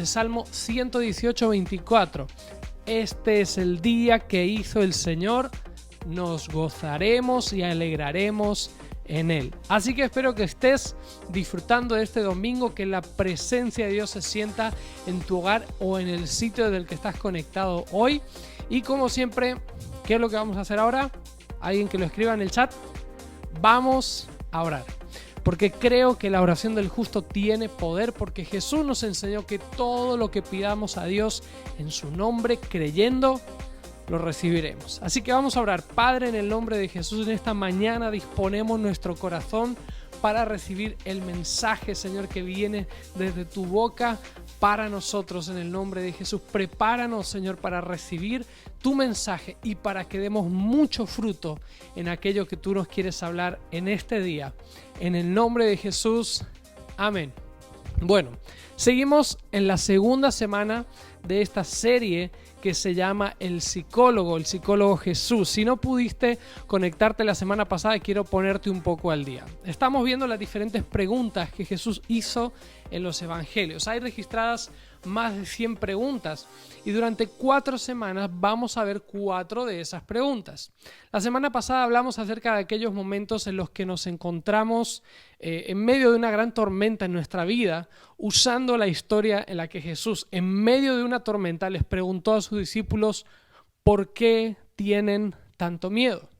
el Salmo 118, 24. Este es el día que hizo el Señor, nos gozaremos y alegraremos en Él. Así que espero que estés disfrutando de este domingo, que la presencia de Dios se sienta en tu hogar o en el sitio del que estás conectado hoy. Y como siempre, ¿qué es lo que vamos a hacer ahora? ¿Alguien que lo escriba en el chat? Vamos a orar. Porque creo que la oración del justo tiene poder, porque Jesús nos enseñó que todo lo que pidamos a Dios en su nombre, creyendo, lo recibiremos. Así que vamos a orar. Padre, en el nombre de Jesús, en esta mañana disponemos nuestro corazón para recibir el mensaje, Señor, que viene desde tu boca para nosotros en el nombre de Jesús. Prepáranos, Señor, para recibir tu mensaje y para que demos mucho fruto en aquello que tú nos quieres hablar en este día. En el nombre de Jesús. Amén. Bueno, seguimos en la segunda semana de esta serie que se llama el psicólogo Jesús. Si no pudiste conectarte la semana pasada, quiero ponerte un poco al día. Estamos viendo las diferentes preguntas que Jesús hizo en los evangelios. Hay registradas más de 100 preguntas y durante 4 semanas vamos a ver 4 de esas preguntas. La semana pasada hablamos acerca de aquellos momentos en los que nos encontramos en medio de una gran tormenta en nuestra vida, usando la historia en la que Jesús, en medio de una tormenta, les preguntó a sus discípulos ¿por qué tienen tanto miedo?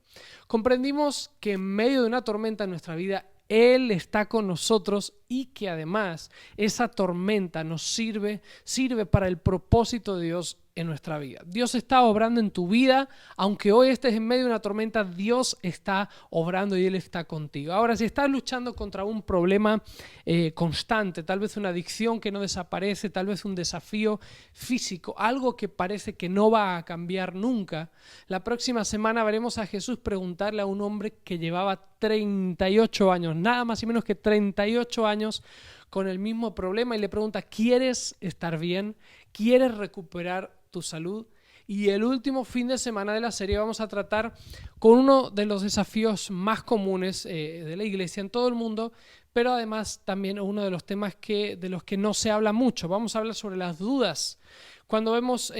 Comprendimos que en medio de una tormenta en nuestra vida, Él está con nosotros y que además esa tormenta nos sirve para el propósito de Dios en nuestra vida. Dios está obrando en tu vida, aunque hoy estés en medio de una tormenta, Dios está obrando y Él está contigo. Ahora, si estás luchando contra un problema constante, tal vez una adicción que no desaparece, tal vez un desafío físico, algo que parece que no va a cambiar nunca, la próxima semana veremos a Jesús preguntarle a un hombre que llevaba 38 años, nada más y menos que 38 años con el mismo problema, y le pregunta, ¿quieres estar bien? ¿Quieres recuperar tu salud? Y el último fin de semana de la serie vamos a tratar con uno de los desafíos más comunes de la iglesia en todo el mundo, pero además también uno de los temas de los que no se habla mucho. Vamos a hablar sobre las dudas. Cuando vemos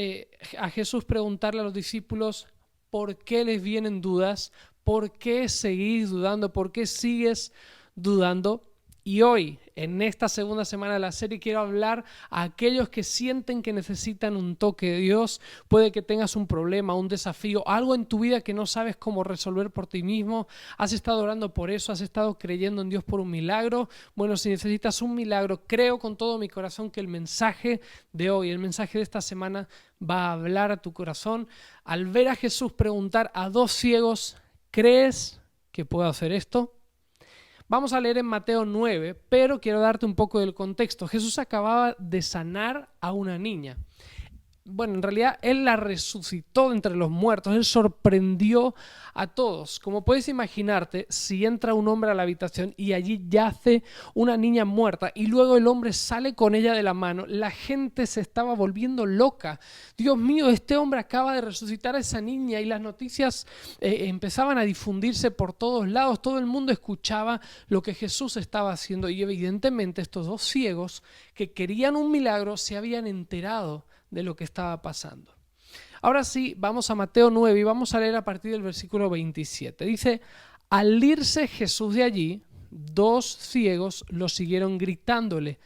a Jesús preguntarle a los discípulos ¿por qué les vienen dudas? ¿Por qué seguís dudando? ¿Por qué sigues dudando? Y hoy, en esta segunda semana de la serie, quiero hablar a aquellos que sienten que necesitan un toque de Dios. Puede que tengas un problema, un desafío, algo en tu vida que no sabes cómo resolver por ti mismo. Has estado orando por eso, has estado creyendo en Dios por un milagro. Bueno, si necesitas un milagro, creo con todo mi corazón que el mensaje de hoy, el mensaje de esta semana, va a hablar a tu corazón. Al ver a Jesús preguntar a 2 ciegos, ¿crees que puedo hacer esto? Vamos a leer en Mateo 9, pero quiero darte un poco del contexto. Jesús acababa de sanar a una niña. Bueno, en realidad Él la resucitó de entre los muertos. Él sorprendió a todos. Como puedes imaginarte, si entra un hombre a la habitación y allí yace una niña muerta y luego el hombre sale con ella de la mano, la gente se estaba volviendo loca. Dios mío, este hombre acaba de resucitar a esa niña, y las noticias empezaban a difundirse por todos lados. Todo el mundo escuchaba lo que Jesús estaba haciendo y evidentemente estos 2 ciegos que querían un milagro se habían enterado de lo que estaba pasando. Ahora sí, vamos a Mateo 9 y vamos a leer a partir del versículo 27. Dice, al irse Jesús de allí, 2 ciegos lo siguieron gritándole,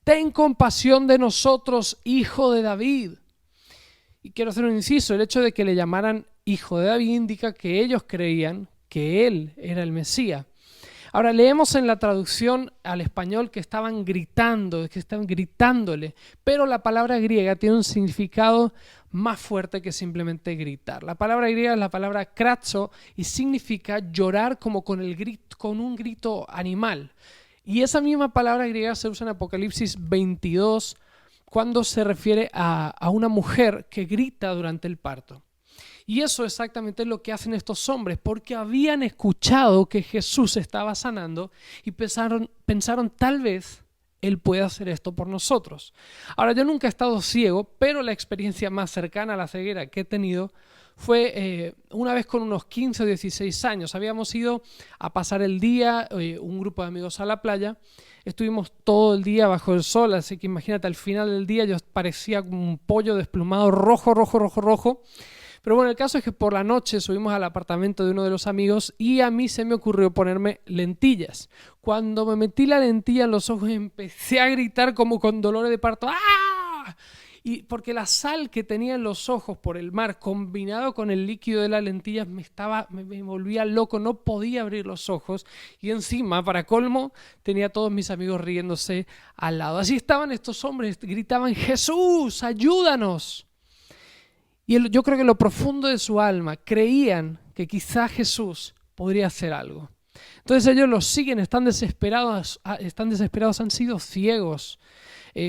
ten compasión de nosotros, hijo de David. Y quiero hacer un inciso, el hecho de que le llamaran hijo de David indica que ellos creían que él era el Mesías. Ahora leemos en la traducción al español que estaban gritando, que estaban gritándole, pero la palabra griega tiene un significado más fuerte que simplemente gritar. La palabra griega es la palabra kratzo y significa llorar como con un grito animal. Y esa misma palabra griega se usa en Apocalipsis 22 cuando se refiere a una mujer que grita durante el parto. Y eso exactamente es lo que hacen estos hombres, porque habían escuchado que Jesús estaba sanando y pensaron tal vez Él puede hacer esto por nosotros. Ahora, yo nunca he estado ciego, pero la experiencia más cercana a la ceguera que he tenido fue una vez con unos 15 o 16 años. Habíamos ido a pasar el día, un grupo de amigos a la playa. Estuvimos todo el día bajo el sol, así que imagínate, al final del día yo parecía como un pollo desplumado, rojo, rojo, rojo, rojo. Pero bueno, el caso es que por la noche subimos al apartamento de uno de los amigos y a mí se me ocurrió ponerme lentillas. Cuando me metí la lentilla en los ojos empecé a gritar como con dolores de parto. ¡Ah! Y porque la sal que tenía en los ojos por el mar combinado con el líquido de las lentillas me volvía loco, no podía abrir los ojos y encima, para colmo, tenía a todos mis amigos riéndose al lado. Así estaban estos hombres, gritaban: ¡Jesús, ayúdanos! Y yo creo que en lo profundo de su alma creían que quizá Jesús podría hacer algo. Entonces ellos los siguen, están desesperados, han sido ciegos,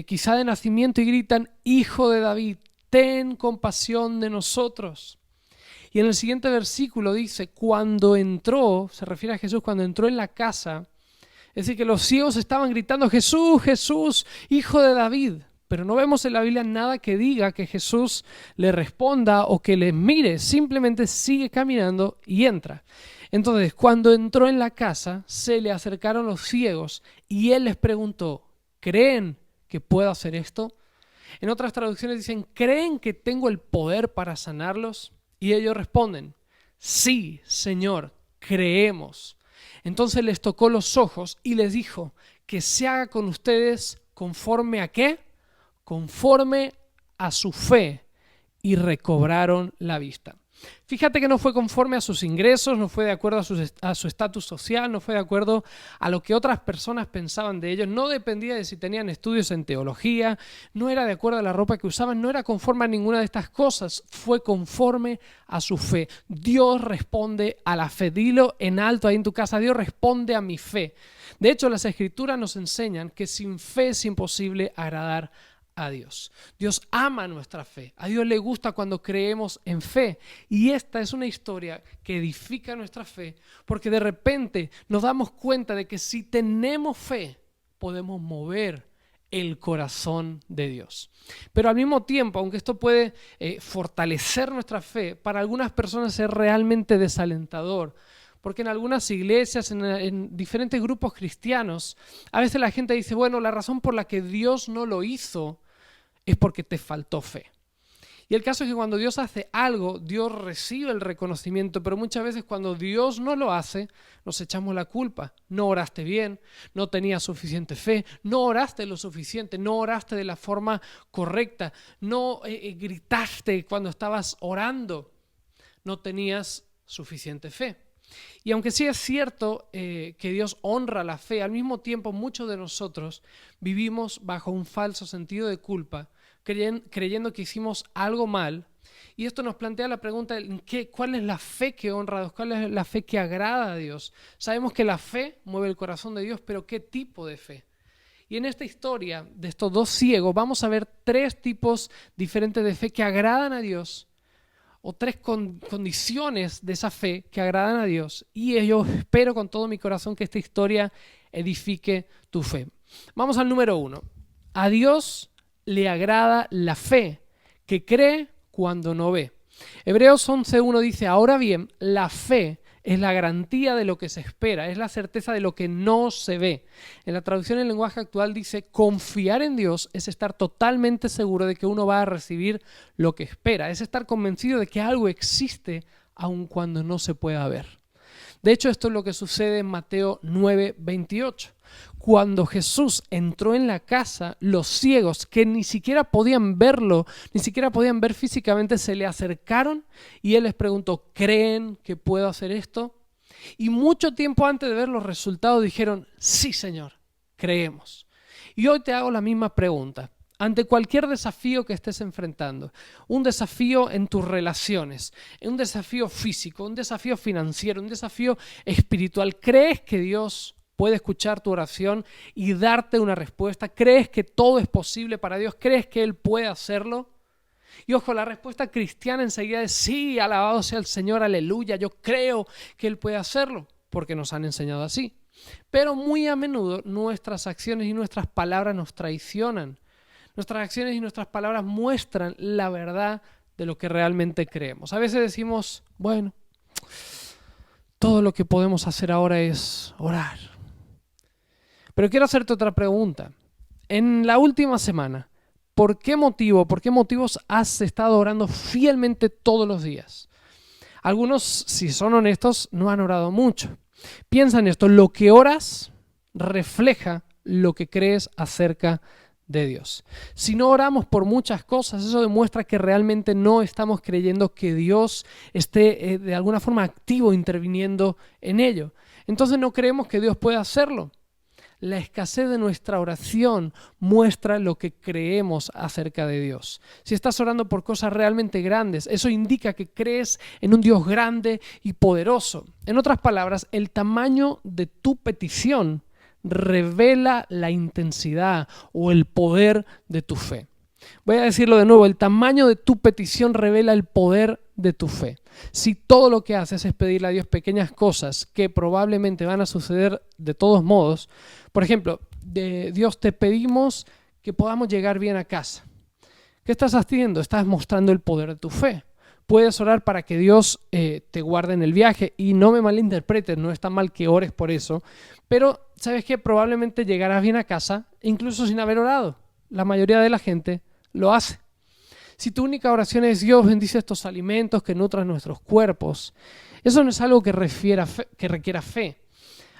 quizá de nacimiento, y gritan: Hijo de David, ten compasión de nosotros. Y en el siguiente versículo dice, cuando entró, se refiere a Jesús, cuando entró en la casa, es decir, que los ciegos estaban gritando: Jesús, Jesús, Hijo de David. Pero no vemos en la Biblia nada que diga que Jesús le responda o que le mire, simplemente sigue caminando y entra. Entonces, cuando entró en la casa, se le acercaron los ciegos y él les preguntó: ¿creen que puedo hacer esto? En otras traducciones dicen: ¿creen que tengo el poder para sanarlos? Y ellos responden: sí, Señor, creemos. Entonces les tocó los ojos y les dijo: que se haga con ustedes conforme a ¿qué? Conforme a su fe, y recobraron la vista. Fíjate que no fue conforme a sus ingresos, no fue de acuerdo a su estatus social, no fue de acuerdo a lo que otras personas pensaban de ellos, no dependía de si tenían estudios en teología, no era de acuerdo a la ropa que usaban, no era conforme a ninguna de estas cosas, fue conforme a su fe. Dios responde a la fe. Dilo en alto ahí en tu casa: Dios responde a mi fe. De hecho, las Escrituras nos enseñan que sin fe es imposible agradar a Dios. Dios ama nuestra fe. A Dios le gusta cuando creemos en fe. Y esta es una historia que edifica nuestra fe, porque de repente nos damos cuenta de que si tenemos fe, podemos mover el corazón de Dios. Pero al mismo tiempo, aunque esto puede fortalecer nuestra fe, para algunas personas es realmente desalentador. Porque en algunas iglesias, en diferentes grupos cristianos, a veces la gente dice: bueno, la razón por la que Dios no lo hizo es porque te faltó fe. Y el caso es que cuando Dios hace algo, Dios recibe el reconocimiento, pero muchas veces cuando Dios no lo hace, nos echamos la culpa. No oraste bien, no tenías suficiente fe, no oraste lo suficiente, no oraste de la forma correcta, no gritaste cuando estabas orando, no tenías suficiente fe. Y aunque sí es cierto que Dios honra la fe, al mismo tiempo muchos de nosotros vivimos bajo un falso sentido de culpa, creyendo que hicimos algo mal. Y esto nos plantea la pregunta: ¿cuál es la fe que honra a Dios? ¿Cuál es la fe que agrada a Dios? Sabemos que la fe mueve el corazón de Dios, pero ¿qué tipo de fe? Y en esta historia de estos dos ciegos vamos a ver tres tipos diferentes de fe que agradan a Dios, o tres condiciones de esa fe que agradan a Dios. Y yo espero con todo mi corazón que esta historia edifique tu fe. Vamos al número 1. A Dios le agrada la fe que cree cuando no ve. Hebreos 11:1 dice: ahora bien, la fe es la garantía de lo que se espera, es la certeza de lo que no se ve. En la traducción en lenguaje actual dice: confiar en Dios es estar totalmente seguro de que uno va a recibir lo que espera, es estar convencido de que algo existe aun cuando no se pueda ver. De hecho, esto es lo que sucede en Mateo 9:28. Cuando Jesús entró en la casa, los ciegos, que ni siquiera podían verlo, ni siquiera podían ver físicamente, se le acercaron y él les preguntó: ¿creen que puedo hacer esto? Y mucho tiempo antes de ver los resultados dijeron: sí, Señor, creemos. Y hoy te hago la misma pregunta. Ante cualquier desafío que estés enfrentando, un desafío en tus relaciones, un desafío físico, un desafío financiero, un desafío espiritual, ¿crees que Dios puede escuchar tu oración y darte una respuesta? ¿Crees que todo es posible para Dios? ¿Crees que Él puede hacerlo? Y ojo, la respuesta cristiana enseguida es: sí, alabado sea el Señor, aleluya, yo creo que Él puede hacerlo, porque nos han enseñado así. Pero muy a menudo nuestras acciones y nuestras palabras nos traicionan. Nuestras acciones y nuestras palabras muestran la verdad de lo que realmente creemos. A veces decimos, bueno, todo lo que podemos hacer ahora es orar. Pero quiero hacerte otra pregunta. En la última semana, ¿por qué motivos has estado orando fielmente todos los días? Algunos, si son honestos, no han orado mucho. Piensa en esto, lo que oras refleja lo que crees acerca de Dios. Si no oramos por muchas cosas, eso demuestra que realmente no estamos creyendo que Dios esté de alguna forma activo interviniendo en ello. Entonces no creemos que Dios pueda hacerlo. La escasez de nuestra oración muestra lo que creemos acerca de Dios. Si estás orando por cosas realmente grandes, eso indica que crees en un Dios grande y poderoso. En otras palabras, el tamaño de tu petición revela la intensidad o el poder de tu fe. Voy a decirlo de nuevo, el tamaño de tu petición revela el poder de tu fe. Si todo lo que haces es pedirle a Dios pequeñas cosas que probablemente van a suceder de todos modos, por ejemplo, de Dios te pedimos que podamos llegar bien a casa. ¿Qué estás haciendo? Estás mostrando el poder de tu fe. Puedes orar para que Dios te guarde en el viaje y no me malinterpretes, no está mal que ores por eso, pero ¿sabes qué? Probablemente llegarás bien a casa incluso sin haber orado. La mayoría de la gente lo hace. Si tu única oración es Dios bendice estos alimentos que nutran nuestros cuerpos, eso no es algo que requiera fe.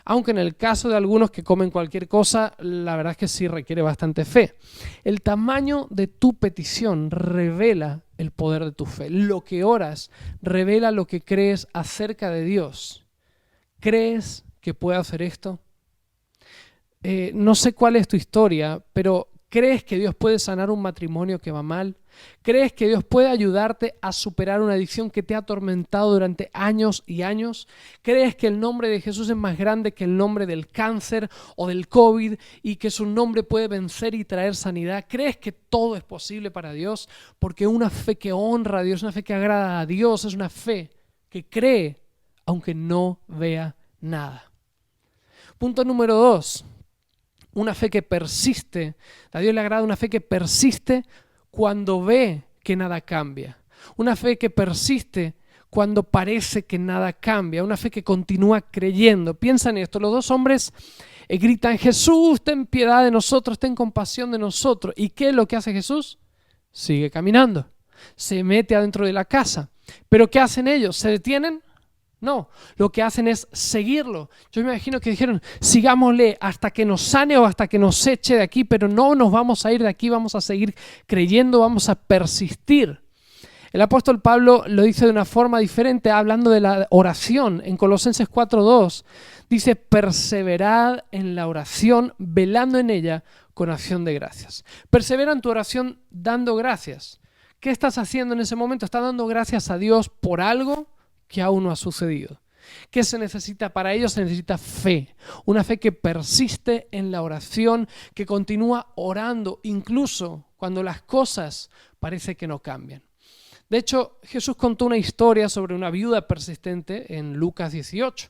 Aunque en el caso de algunos que comen cualquier cosa, la verdad es que sí requiere bastante fe. El tamaño de tu petición revela el poder de tu fe. Lo que oras revela lo que crees acerca de Dios. ¿Crees que puede hacer esto? No sé cuál es tu historia, pero ¿crees que Dios puede sanar un matrimonio que va mal? ¿Crees que Dios puede ayudarte a superar una adicción que te ha atormentado durante años y años? ¿Crees que el nombre de Jesús es más grande que el nombre del cáncer o del COVID y que su nombre puede vencer y traer sanidad? ¿Crees que todo es posible para Dios? Porque una fe que honra a Dios, una fe que agrada a Dios, es una fe que cree aunque no vea nada. Punto número 2. Una fe que persiste. A Dios le agrada una fe que persiste cuando ve que nada cambia. Una fe que persiste cuando parece que nada cambia. Una fe que continúa creyendo. Piensa en esto. Los dos hombres gritan, Jesús, ten piedad de nosotros, ten compasión de nosotros. ¿Y qué es lo que hace Jesús? Sigue caminando. Se mete adentro de la casa. ¿Pero qué hacen ellos? ¿Se detienen? No, lo que hacen es seguirlo. Yo me imagino que dijeron, sigámosle hasta que nos sane o hasta que nos eche de aquí, pero no nos vamos a ir de aquí, vamos a seguir creyendo, vamos a persistir. El apóstol Pablo lo dice de una forma diferente, hablando de la oración. En Colosenses 4:2 dice, perseverad en la oración, velando en ella con acción de gracias. Persevera en tu oración dando gracias. ¿Qué estás haciendo en ese momento? ¿Estás dando gracias a Dios por algo que aún no ha sucedido? ¿Qué se necesita para ello? Se necesita fe, una fe que persiste en la oración, que continúa orando incluso cuando las cosas parece que no cambian. De hecho, Jesús contó una historia sobre una viuda persistente en Lucas 18.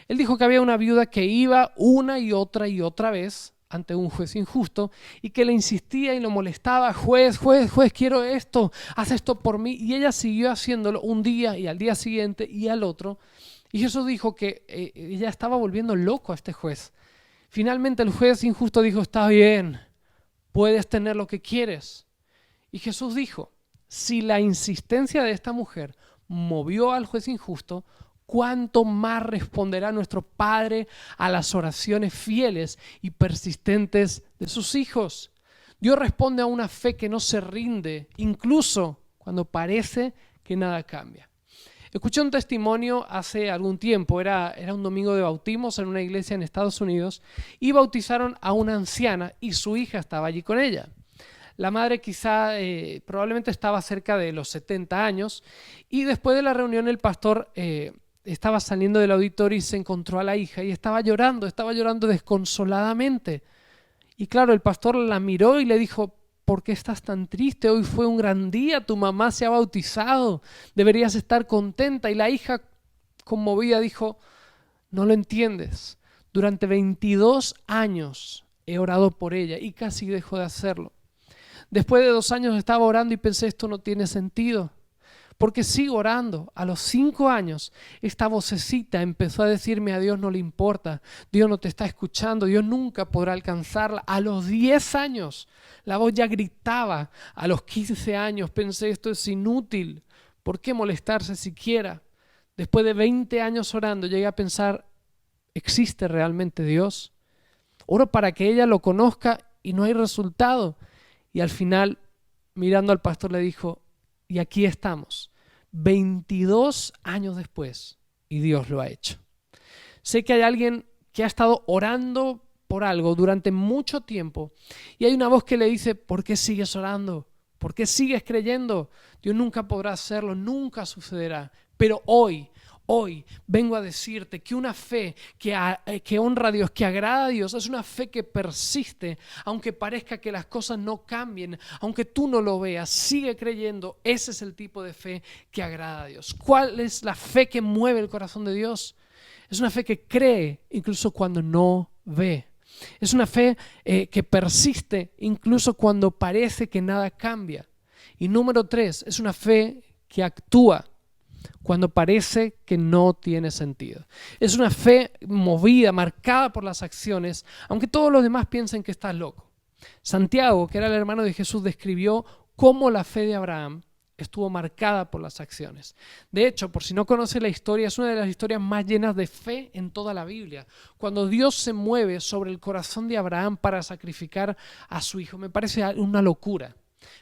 Él dijo que había una viuda que iba una y otra vez ante un juez injusto y que le insistía y lo molestaba, juez, quiero esto, haz esto por mí. Y ella siguió haciéndolo un día y al día siguiente y al otro. Y Jesús dijo que ella estaba volviendo loco a este juez. Finalmente el juez injusto dijo, está bien, puedes tener lo que quieres. Y Jesús dijo, si la insistencia de esta mujer movió al juez injusto, ¿cuánto más responderá nuestro Padre a las oraciones fieles y persistentes de sus hijos? Dios responde a una fe que no se rinde, incluso cuando parece que nada cambia. Escuché un testimonio hace algún tiempo, era un domingo de bautismos en una iglesia en Estados Unidos y bautizaron a una anciana y su hija estaba allí con ella. La madre probablemente estaba cerca de los 70 años y después de la reunión el pastor estaba saliendo del auditorio y se encontró a la hija y estaba llorando desconsoladamente. Y claro, el pastor la miró y le dijo, ¿por qué estás tan triste? Hoy fue un gran día, tu mamá se ha bautizado, deberías estar contenta. Y la hija, conmovida, dijo, no lo entiendes. Durante 22 años he orado por ella y casi dejo de hacerlo. Después de 2 años estaba orando y pensé, esto no tiene sentido. Porque sigo orando. A los 5 años, esta vocecita empezó a decirme a Dios no le importa, Dios no te está escuchando, Dios nunca podrá alcanzarla. A los 10 años, la voz ya gritaba. A los 15 años pensé, esto es inútil, ¿por qué molestarse siquiera? Después de 20 años orando, llegué a pensar, ¿existe realmente Dios? Oro para que ella lo conozca y no hay resultado. Y al final, mirando al pastor, le dijo, y aquí estamos, 22 años después, y Dios lo ha hecho. Sé que hay alguien que ha estado orando por algo durante mucho tiempo y hay una voz que le dice, ¿por qué sigues orando? ¿Por qué sigues creyendo? Dios nunca podrá hacerlo, nunca sucederá. Pero hoy vengo a decirte que una fe que honra a Dios, que agrada a Dios, es una fe que persiste, aunque parezca que las cosas no cambien, aunque tú no lo veas, sigue creyendo. Ese es el tipo de fe que agrada a Dios. ¿Cuál es la fe que mueve el corazón de Dios? Es una fe que cree incluso cuando no ve. Es una fe que persiste incluso cuando parece que nada cambia. Y número 3, es una fe que actúa cuando parece que no tiene sentido. Es una fe movida, marcada por las acciones, aunque todos los demás piensen que estás loco. Santiago, que era el hermano de Jesús, describió cómo la fe de Abraham estuvo marcada por las acciones. De hecho, por si no conoces la historia, es una de las historias más llenas de fe en toda la Biblia. Cuando Dios se mueve sobre el corazón de Abraham para sacrificar a su hijo, me parece una locura.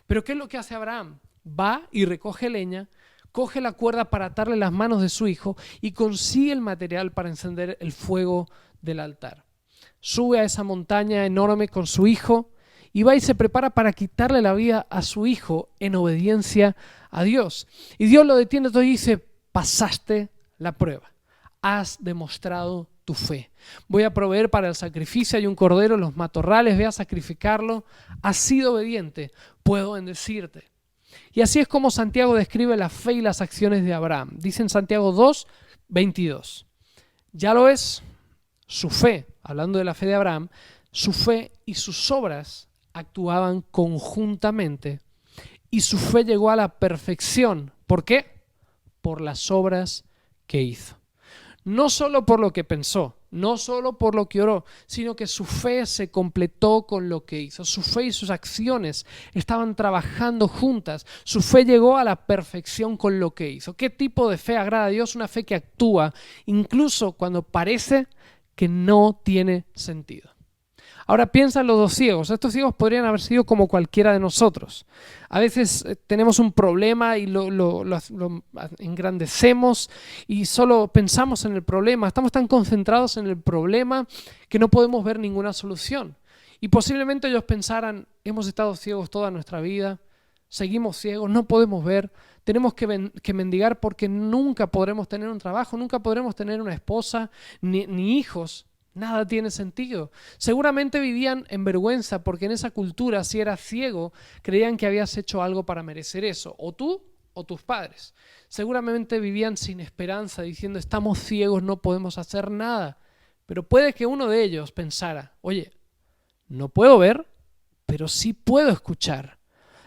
Pero ¿qué es lo que hace Abraham? Va y recoge leña, coge la cuerda para atarle las manos de su hijo y consigue el material para encender el fuego del altar. Sube a esa montaña enorme con su hijo y va y se prepara para quitarle la vida a su hijo en obediencia a Dios. Y Dios lo detiene todo y dice, pasaste la prueba, has demostrado tu fe. Voy a proveer para el sacrificio, hay un cordero en los matorrales, ve a sacrificarlo, has sido obediente, puedo bendecirte. Y así es como Santiago describe la fe y las acciones de Abraham. Dice en Santiago 2:22. Ya lo es, su fe, hablando de la fe de Abraham, su fe y sus obras actuaban conjuntamente y su fe llegó a la perfección. ¿Por qué? Por las obras que hizo. No solo por lo que pensó, no solo por lo que oró, sino que su fe se completó con lo que hizo. Su fe y sus acciones estaban trabajando juntas. Su fe llegó a la perfección con lo que hizo. ¿Qué tipo de fe agrada a Dios? Una fe que actúa incluso cuando parece que no tiene sentido. Ahora piensa en los 2 ciegos. Estos ciegos podrían haber sido como cualquiera de nosotros. A veces tenemos un problema y lo engrandecemos y solo pensamos en el problema. Estamos tan concentrados en el problema que no podemos ver ninguna solución. Y posiblemente ellos pensaran, hemos estado ciegos toda nuestra vida, seguimos ciegos, no podemos ver, tenemos que mendigar porque nunca podremos tener un trabajo, nunca podremos tener una esposa ni hijos. Nada tiene sentido. Seguramente vivían en vergüenza porque en esa cultura, si eras ciego, creían que habías hecho algo para merecer eso. O tú o tus padres. Seguramente vivían sin esperanza, diciendo, estamos ciegos, no podemos hacer nada. Pero puede que uno de ellos pensara, oye, no puedo ver, pero sí puedo escuchar.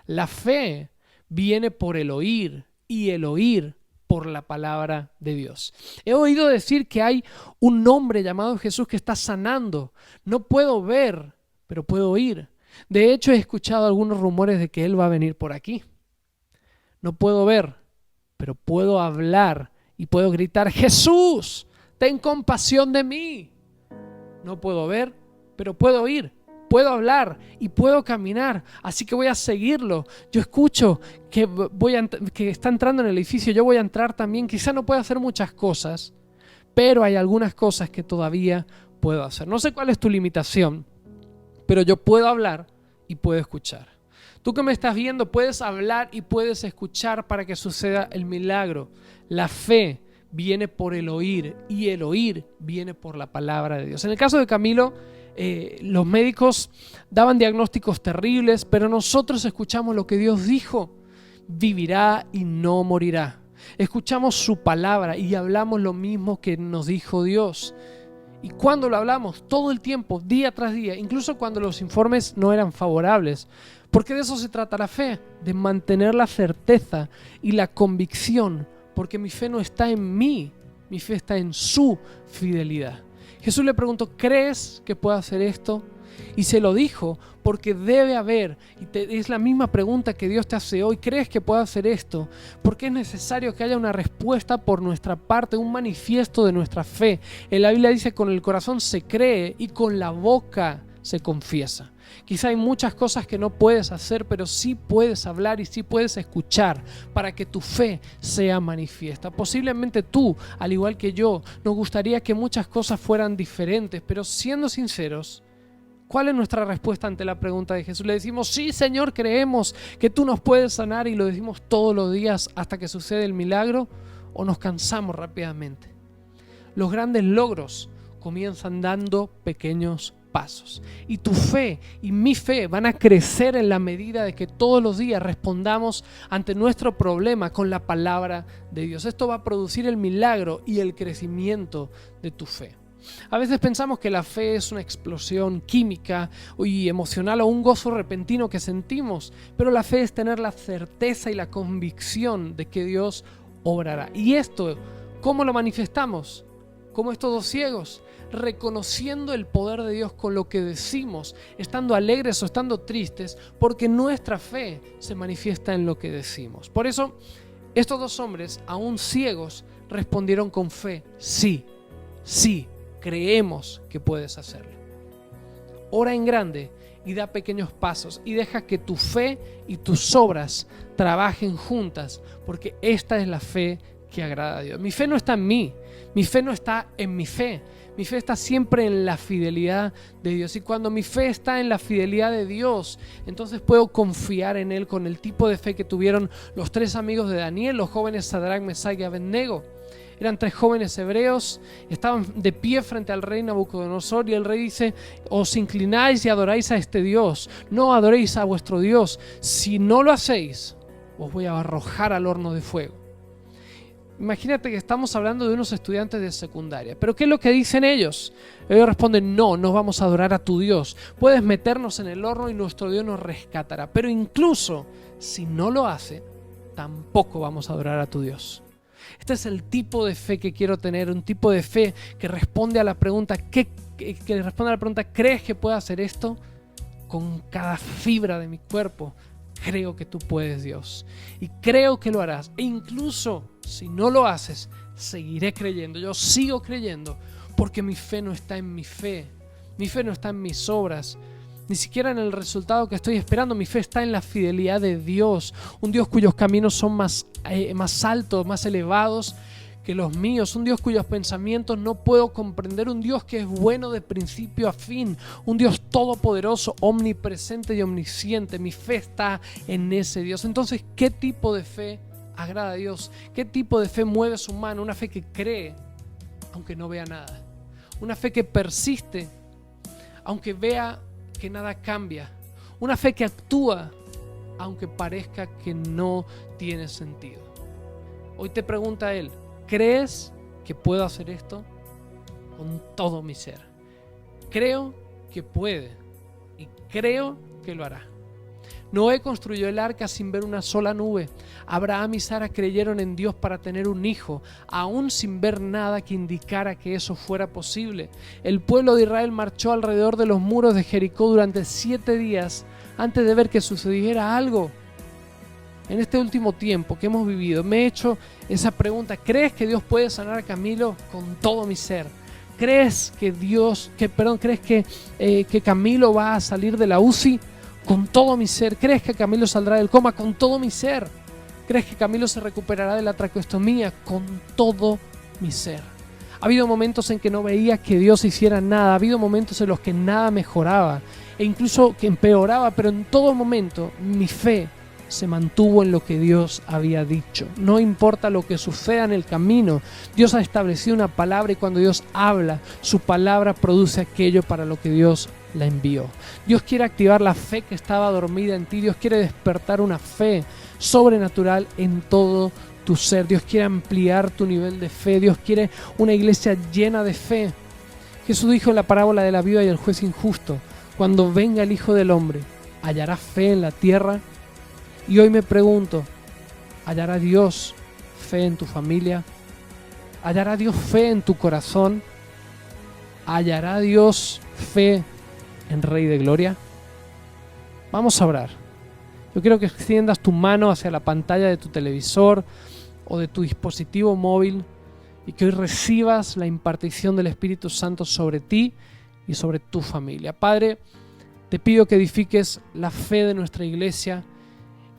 La fe viene por el oír y el oír por la palabra de Dios. He oído decir que hay un hombre llamado Jesús que está sanando. No puedo ver, pero puedo oír. De hecho, he escuchado algunos rumores de que Él va a venir por aquí. No puedo ver, pero puedo hablar y puedo gritar, Jesús, ten compasión de mí. No puedo ver, pero puedo oír. Puedo hablar y puedo caminar, así que voy a seguirlo. Yo escucho que está entrando en el edificio, yo voy a entrar también. Quizá no pueda hacer muchas cosas, pero hay algunas cosas que todavía puedo hacer. No sé cuál es tu limitación, pero yo puedo hablar y puedo escuchar. Tú que me estás viendo puedes hablar y puedes escuchar para que suceda el milagro. La fe viene por el oír y el oír viene por la palabra de Dios. En el caso de Camilo, los médicos daban diagnósticos terribles, pero nosotros escuchamos lo que Dios dijo: vivirá y no morirá. Escuchamos su palabra y hablamos lo mismo que nos dijo Dios. ¿Y cuándo lo hablamos? Todo el tiempo, día tras día, incluso cuando los informes no eran favorables. Porque de eso se trata la fe, de mantener la certeza y la convicción, porque mi fe no está en mí, mi fe está en su fidelidad. Jesús le preguntó, ¿crees que puedo hacer esto? Y se lo dijo porque debe haber, es la misma pregunta que Dios te hace hoy, ¿crees que puedo hacer esto? Porque es necesario que haya una respuesta por nuestra parte, un manifiesto de nuestra fe. En la Biblia dice, con el corazón se cree y con la boca se confiesa. Quizá hay muchas cosas que no puedes hacer, pero sí puedes hablar y sí puedes escuchar para que tu fe sea manifiesta. Posiblemente tú, al igual que yo, nos gustaría que muchas cosas fueran diferentes, pero siendo sinceros, ¿cuál es nuestra respuesta ante la pregunta de Jesús? Le decimos, sí, Señor, creemos que tú nos puedes sanar y lo decimos todos los días hasta que sucede el milagro, o nos cansamos rápidamente. Los grandes logros comienzan dando pequeños pasos. Y tu fe y mi fe van a crecer en la medida de que todos los días respondamos ante nuestro problema con la palabra de Dios. Esto va a producir el milagro y el crecimiento de tu fe. A veces pensamos que la fe es una explosión química y emocional o un gozo repentino que sentimos, pero la fe es tener la certeza y la convicción de que Dios obrará. ¿Y esto cómo lo manifestamos? Como estos dos ciegos, reconociendo el poder de Dios con lo que decimos, estando alegres o estando tristes, porque nuestra fe se manifiesta en lo que decimos. Por eso, estos dos hombres, aún ciegos, respondieron con fe, sí, sí, creemos que puedes hacerlo. Ora en grande y da pequeños pasos y deja que tu fe y tus obras trabajen juntas, porque esta es la fe que agrada a Dios. Mi fe no está en mí, mi fe no está en mi fe. Mi fe está siempre en la fidelidad de Dios. Y cuando mi fe está en la fidelidad de Dios, entonces puedo confiar en Él con el tipo de fe que tuvieron los tres amigos de Daniel, los jóvenes Sadrach, Mesach y Abednego. Eran tres jóvenes hebreos, estaban de pie frente al rey Nabucodonosor y el rey dice, os inclináis y adoráis a este Dios, no adoréis a vuestro Dios. Si no lo hacéis, os voy a arrojar al horno de fuego. Imagínate que estamos hablando de unos estudiantes de secundaria. ¿Pero qué es lo que dicen ellos? Ellos responden, no vamos a adorar a tu Dios. Puedes meternos en el horno y nuestro Dios nos rescatará. Pero incluso si no lo hace, tampoco vamos a adorar a tu Dios. Este es el tipo de fe que quiero tener, un tipo de fe que responde a la pregunta, ¿crees que puedo hacer esto? Con cada fibra de mi cuerpo. Creo que tú puedes, Dios, y creo que lo harás. E incluso si no lo haces, seguiré creyendo. Yo sigo creyendo porque mi fe no está en mi fe. Mi fe no está en mis obras, ni siquiera en el resultado que estoy esperando. Mi fe está en la fidelidad de Dios, un Dios cuyos caminos son más altos, más elevados que los míos, un Dios cuyos pensamientos no puedo comprender, un Dios que es bueno de principio a fin, un Dios todopoderoso, omnipresente y omnisciente. Mi fe está en ese Dios. Entonces, ¿qué tipo de fe agrada a Dios? ¿Qué tipo de fe mueve su mano? Una fe que cree aunque no vea nada, una fe que persiste aunque vea que nada cambia, una fe que actúa aunque parezca que no tiene sentido. Hoy te pregunta Él, ¿crees que puedo hacer esto? Con todo mi ser. Creo que puede y creo que lo hará. Noé construyó el arca sin ver una sola nube. Abraham y Sara creyeron en Dios para tener un hijo, aún sin ver nada que indicara que eso fuera posible. El pueblo de Israel marchó alrededor de los muros de Jericó durante 7 días antes de ver que sucediera algo. En este último tiempo que hemos vivido, me he hecho esa pregunta. ¿Crees que Dios puede sanar a Camilo? Con todo mi ser. ¿Crees que Camilo va a salir de la UCI? Con todo mi ser. ¿Crees que Camilo saldrá del coma? Con todo mi ser. ¿Crees que Camilo se recuperará de la traqueostomía? Con todo mi ser. Ha habido momentos en que no veía que Dios hiciera nada. Ha habido momentos en los que nada mejoraba e incluso que empeoraba, pero en todo momento mi fe se mantuvo en lo que Dios había dicho. No importa lo que suceda en el camino, Dios ha establecido una palabra y cuando Dios habla, su palabra produce aquello para lo que Dios la envió. Dios quiere activar la fe que estaba dormida en ti. Dios quiere despertar una fe sobrenatural en todo tu ser. Dios quiere ampliar tu nivel de fe. Dios quiere una iglesia llena de fe. Jesús dijo en la parábola de la viuda y el juez injusto: cuando venga el Hijo del Hombre, ¿hallará fe en la tierra? Y hoy me pregunto, ¿hallará Dios fe en tu familia? ¿Hallará Dios fe en tu corazón? ¿Hallará Dios fe en Rey de Gloria? Vamos a orar. Yo quiero que extiendas tu mano hacia la pantalla de tu televisor o de tu dispositivo móvil y que hoy recibas la impartición del Espíritu Santo sobre ti y sobre tu familia. Padre, te pido que edifiques la fe de nuestra iglesia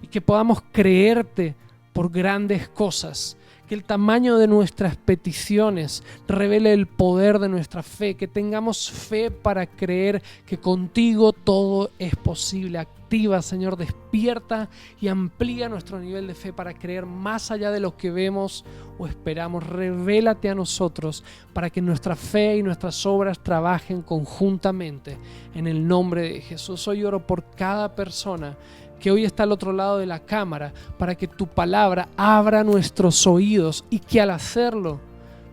y que podamos creerte por grandes cosas, que el tamaño de nuestras peticiones revele el poder de nuestra fe, que tengamos fe para creer que contigo todo es posible. Activa, Señor, despierta y amplía nuestro nivel de fe para creer más allá de lo que vemos o esperamos. Revélate a nosotros para que nuestra fe y nuestras obras trabajen conjuntamente en el nombre de Jesús. Hoy oro por cada persona que hoy está al otro lado de la cámara, para que tu palabra abra nuestros oídos y que al hacerlo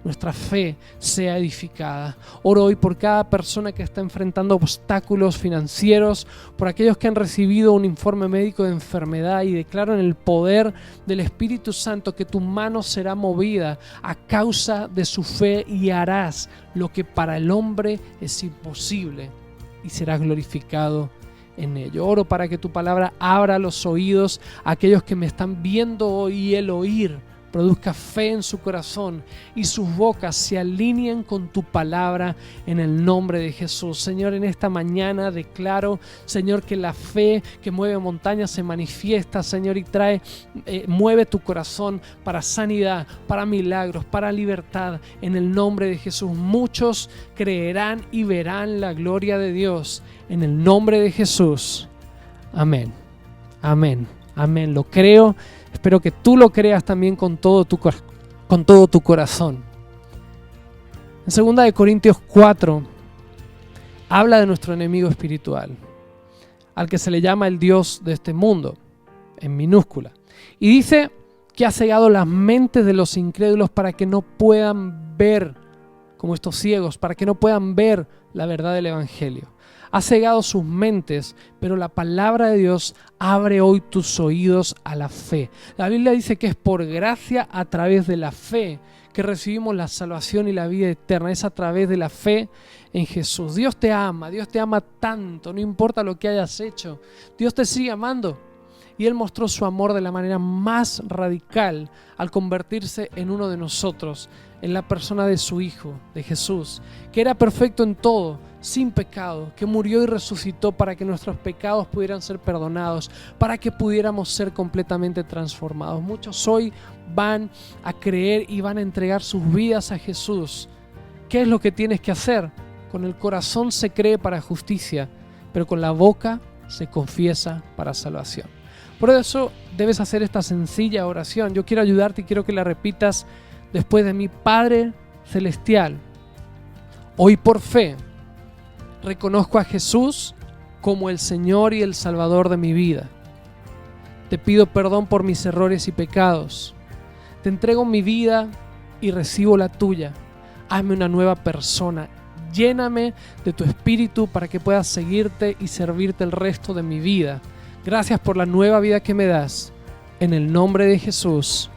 nuestra fe sea edificada. Oro hoy por cada persona que está enfrentando obstáculos financieros, por aquellos que han recibido un informe médico de enfermedad, y declaro en el poder del Espíritu Santo que tu mano será movida a causa de su fe y harás lo que para el hombre es imposible y serás glorificado en ello. Oro para que tu palabra abra los oídos a aquellos que me están viendo hoy y el oír produzca fe en su corazón y sus bocas se alineen con tu palabra en el nombre de Jesús. Señor, en esta mañana declaro, Señor, que la fe que mueve montañas se manifiesta, Señor, y mueve tu corazón para sanidad, para milagros, para libertad, en el nombre de Jesús. Muchos creerán y verán la gloria de Dios en el nombre de Jesús. Amén. Amén. Amén. Lo creo. Espero que tú lo creas también con todo tu corazón. En 2 Corintios 4 habla de nuestro enemigo espiritual, al que se le llama el Dios de este mundo, en minúscula. Y dice que ha cegado las mentes de los incrédulos para que no puedan ver, como estos ciegos, para que no puedan ver la verdad del Evangelio. Ha cegado sus mentes, pero la palabra de Dios abre hoy tus oídos a la fe. La Biblia dice que es por gracia a través de la fe que recibimos la salvación y la vida eterna. Es a través de la fe en Jesús. Dios te ama tanto, no importa lo que hayas hecho. Dios te sigue amando. Y Él mostró su amor de la manera más radical al convertirse en uno de nosotros, en la persona de su Hijo, de Jesús, que era perfecto en todo, sin pecado, que murió y resucitó para que nuestros pecados pudieran ser perdonados, para que pudiéramos ser completamente transformados. Muchos hoy van a creer y van a entregar sus vidas a Jesús. ¿Qué es lo que tienes que hacer? Con el corazón se cree para justicia, pero con la boca se confiesa para salvación. Por eso debes hacer esta sencilla oración. Yo quiero ayudarte y quiero que la repitas después de mí. Padre Celestial, hoy por fe reconozco a Jesús como el Señor y el Salvador de mi vida. Te pido perdón por mis errores y pecados. Te entrego mi vida y recibo la tuya. Hazme una nueva persona. Lléname de tu espíritu para que pueda seguirte y servirte el resto de mi vida. Gracias por la nueva vida que me das. En el nombre de Jesús.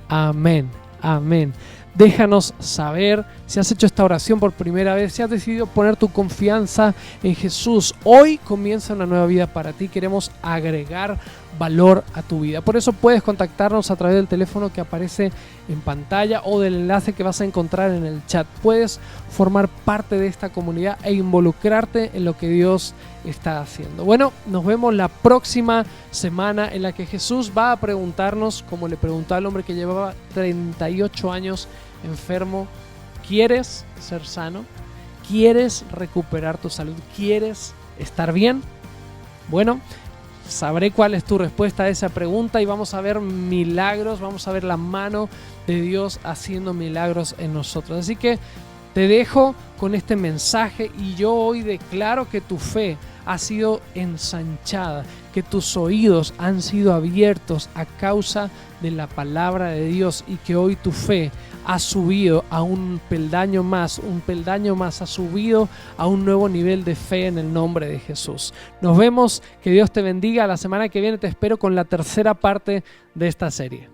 Amén. Amén. Déjanos saber si has hecho esta oración por primera vez, si has decidido poner tu confianza en Jesús. Hoy comienza una nueva vida para ti. Queremos agregar valor a tu vida. Por eso puedes contactarnos a través del teléfono que aparece en pantalla o del enlace que vas a encontrar en el chat. Puedes formar parte de esta comunidad e involucrarte en lo que Dios está haciendo. Bueno, nos vemos la próxima semana en la que Jesús va a preguntarnos, como le preguntó al hombre que llevaba 38 años enfermo: ¿quieres ser sano? ¿Quieres recuperar tu salud? ¿Quieres estar bien? Bueno, sabré cuál es tu respuesta a esa pregunta y vamos a ver milagros, vamos a ver la mano de Dios haciendo milagros en nosotros. Así que te dejo con este mensaje y yo hoy declaro que tu fe ha sido ensanchada, que tus oídos han sido abiertos a causa de la palabra de Dios y que hoy tu fe ha subido a un peldaño más ha subido a un nuevo nivel de fe en el nombre de Jesús. Nos vemos, que Dios te bendiga. La semana que viene te espero con la tercera parte de esta serie.